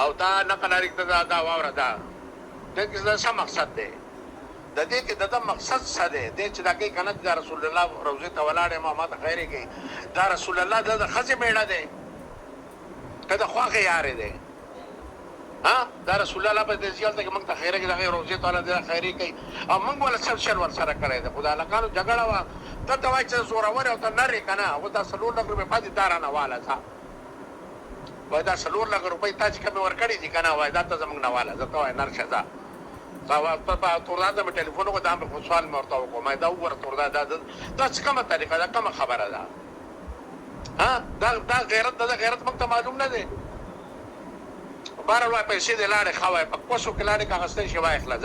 او دا نقل اړیک دا واوره دا د کیسه څه مقصد دی د دې کې د مقصد څه دی د چې دا کې کنه د رسول الله روزه ته ولاړې ما ته خیره کوي دا رسول الله د خزه میړه دی کله خواخه یاره دی ها دا رسول الله په دې ځل ته موږ ته خیره کې د روزه ته ولاړې خیره کوي او موږ ولا څه شر ور سره کړی دی خدای لکانو جګړه وا ته دوای چې زوره ور او ته نری کنه او دا سلور لګ په پاتې دارانه والا تا وای دا 3 لک روپۍ تا چې کوم ورکړي دي کنه وای دا ته زمونږ نه والا زه ته وای نرشه دا په توردا د ټلیفون کو دا په سوال مرته وکم دا ور توردا دا څه کومه طریقه دا کومه خبره ده ها دا غیرت موږ ته معلوم نه دی بهرحال وای پیسې دې لاړې خوای په کوسو کې لاړې کاغذ شوای اخلاص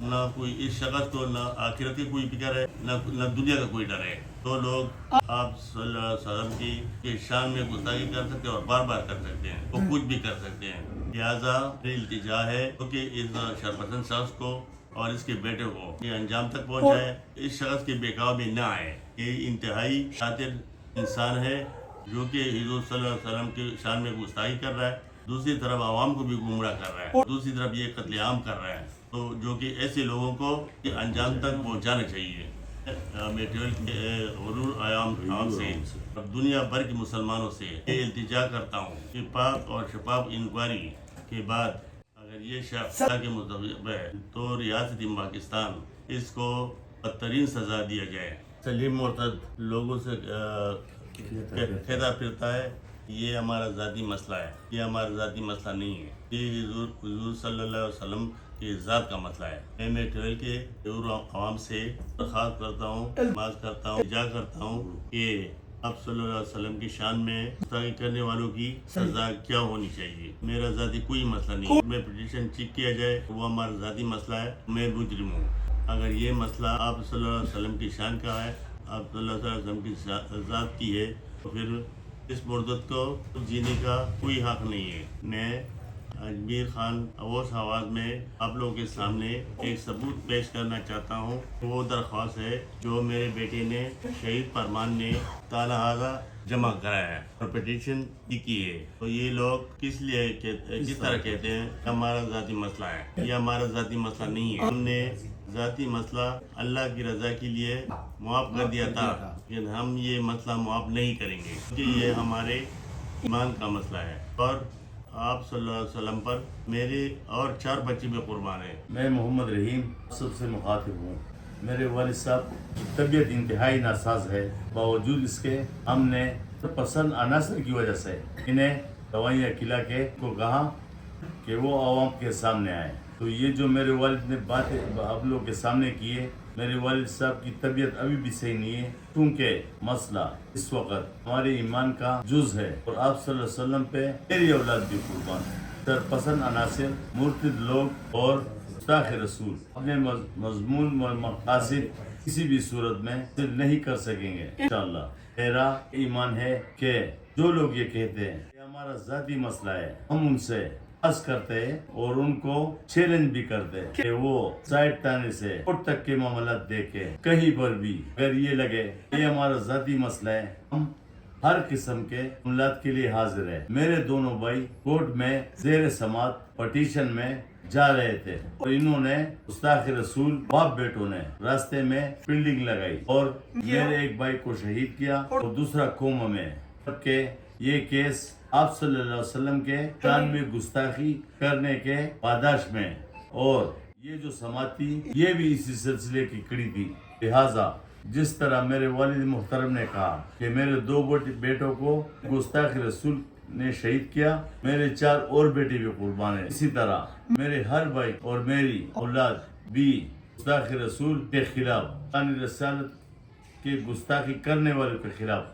نہ کوئی اس شخص کو نہ آخرت کی کوئی فکر ہے نہ دنیا کا کوئی ڈر ہے. تو لوگ آپ صلی اللہ علیہ وسلم کی شان میں گستاخی کر سکتے ہیں اور بار بار کر سکتے ہیں, وہ کچھ بھی کر سکتے ہیں. لہٰذا التجا ہے کہ اس شرپسند شخص کو اور اس کے بیٹے کو یہ انجام تک پہنچائے, اس شخص کے بہکاؤ میں نہ آئے. یہ انتہائی شاطر انسان ہے جو کہ حضور صلی اللہ علیہ وسلم کی شان میں گستاخی کر رہا ہے, دوسری طرف عوام کو بھی گمراہ کر رہا ہے, دوسری طرف یہ قتل عام کر رہا ہے. تو جو کہ ایسے لوگوں کو یہ انجام تک پہنچانا چاہیے. میں غرور عوام سے دنیا بھر کے مسلمانوں سے یہ التجا کرتا ہوں کہ پاک اور شفاف انکوائری کے بعد اگر یہ شخص کے مطابق ہے تو ریاست پاکستان اس کو بدترین سزا دیا جائے. سلیم مرتد لوگوں سے کھیدا پھرتا ہے, یہ ہمارا ذاتی مسئلہ ہے, یہ ہمارا ذاتی مسئلہ نہیں ہے, یہ حضور صلی اللہ علیہ وسلم کی ذات کا مسئلہ ہے. میں ٹویل کے عوام سے درخواست کرتا ہوں, نماز کرتا ہوں, التجا کرتا ہوں کہ آپ صلی اللہ علیہ وسلم کی شان میں گستاخی کرنے والوں کی سزا کیا ہونی چاہیے. میرا ذاتی کوئی مسئلہ نہیں, میں پٹیشن چیک کیا جائے وہ ہمارا ذاتی مسئلہ ہے, میں مجرم ہوں. اگر یہ مسئلہ آپ صلی اللہ علیہ وسلم کی شان کا ہے, آپ صلی اللہ علیہ وسلم کی ذات کی ہے, تو پھر اس مردد کو جینے کا کوئی حق نہیں ہے. میں اجمیر خان اوس آواز میں آپ لوگوں کے سامنے ایک ثبوت پیش کرنا چاہتا ہوں. وہ درخواست ہے جو میرے بیٹے نے شہید فرمان نے تالحاظہ جمع کرایا ہے اور پٹیشن کی ہے. تو یہ لوگ کس طرح کہتے ہیں کہ ہمارا ذاتی مسئلہ ہے. یہ ہمارا ذاتی مسئلہ نہیں ہے. ہم نے ذاتی مسئلہ اللہ کی رضا کے لیے معاف کر دیا تھا, لیکن ہم یہ مسئلہ معاف نہیں کریں گے کیونکہ یہ ہمارے ایمان کا مسئلہ ہے. اور آپ صلی اللہ علیہ وسلم پر میرے اور 4 بچے بھی قربان ہیں. میں محمد رحیم سب سے مخاطب ہوں. میرے والد صاحب کی طبیعت انتہائی ناساز ہے, باوجود اس کے ہم نے پسند عناصر کی وجہ سے انہیں دوائیاں کھلا کے کو کہا کہ وہ عوام کے سامنے آئے. تو یہ جو میرے والد نے باتیں آپ لوگوں کے سامنے کی ہے, میرے والد صاحب کی طبیعت ابھی بھی صحیح نہیں ہے, کیونکہ مسئلہ اس وقت ہمارے ایمان کا جز ہے اور آپ صلی اللہ علیہ وسلم پہ میری اولاد بھی قربان ہے. سرپسند عناصر, مرتد لوگ اور گستاخ رسول اپنے مضمون و مقاصد کسی بھی صورت میں حاصل نہیں کر سکیں گے انشاءاللہ. میرا ایمان ہے کہ جو لوگ یہ کہتے ہیں کہ ہمارا ذاتی مسئلہ ہے, ہم ان سے بحث کرتے اور ان کو چیلنج بھی کرتے کہ وہ سائڈ تانے سے کوٹ تک کے معاملات دیکھے. کہیں پر بھی اگر یہ لگے یہ ہمارا ذاتی مسئلہ ہے, ہم ہر قسم کے معاملات کے لیے حاضر ہیں. میرے دونوں بھائی کورٹ میں زیر سماعت پٹیشن میں جا رہے تھے اور انہوں نے گستاخ رسول باپ بیٹوں نے راستے میں بلڈنگ لگائی اور میرے ایک بھائی کو شہید کیا اور دوسرا کوما میں. کہ یہ کیس آپ صلی اللہ علیہ وسلم کے شان میں گستاخی کرنے کے پاداش میں, اور یہ جو سماعت تھی یہ بھی اسی سلسلے کی کڑی تھی. لہٰذا جس طرح میرے والد محترم نے کہا کہ میرے 2 بیٹوں کو گستاخ رسول نے شہید کیا, میرے 4 اور بیٹے بھی قربان ہیں, اسی طرح میرے ہر بھائی اور میری اولاد بھی گستاخ رسول کے خلاف رسالت کے گستاخی کرنے والوں کے خلاف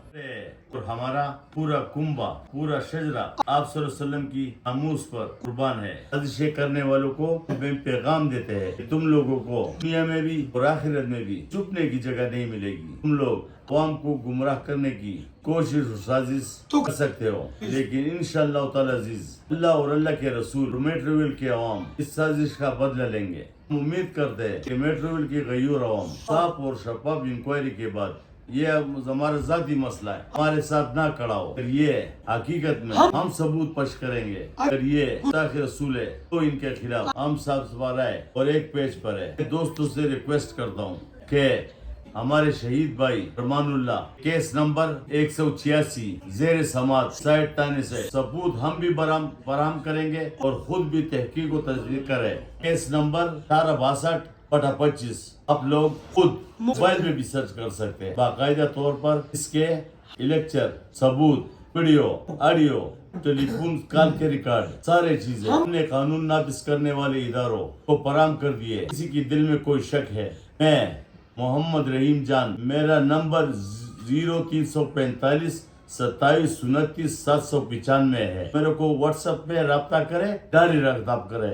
اور ہمارا پورا کنبہ پورا شجرہ آپ صلی اللہ علیہ وسلم کی ناموس پر قربان ہے. سازشیں کرنے والوں کو پیغام دیتے ہیں کہ تم لوگوں کو دنیا میں بھی اور آخرت میں بھی چھپنے کی جگہ نہیں ملے گی. تم لوگ عوام کو گمراہ کرنے کی کوشش اور سازش کر سکتے ہو, لیکن انشاءاللہ تعالی عزیز اللہ اور اللہ کے رسول میٹرویل کے عوام اس سازش کا بدلہ لیں گے. ہم امید کرتے ہیں کہ میٹرویل کی غیور عوام صاف اور شفاف انکوائری کے بعد یہ ہمارا ذاتی مسئلہ ہے ہمارے ساتھ نہ کھڑا ہو, پھر یہ حقیقت میں ہم ثبوت پیش کریں گے. اگر یہ گستاخ رسول ہے تو ان کے خلاف ہم صاف سفارا ہے اور ایک پیج پر ہے. دوستوں سے ریکویسٹ کرتا ہوں کہ ہمارے شہید بھائی فرمان اللہ کیس نمبر 186 زیر سماعت سائٹ تانے سے ثبوت ہم بھی فراہم کریں گے اور خود بھی تحقیق و تصدیق کریں. کیس نمبر 1862/25 آپ لوگ خود موبائل میں بھی سرچ کر سکتے ہیں. باقاعدہ طور پر اس کے لیکچر, ثبوت, ویڈیو, آڈیو, ٹیلی فون کال کے ریکارڈ, سارے چیزیں ہم نے قانون نافذ کرنے والے اداروں کو فراہم کر دیے. کسی کی دل میں کوئی شک ہے, میں محمد رحیم جان, میرا نمبر 0345 27 29 795 ہے. میرے کو واٹس ایپ پہ رابطہ کرے, ڈائری رابطہ کرے.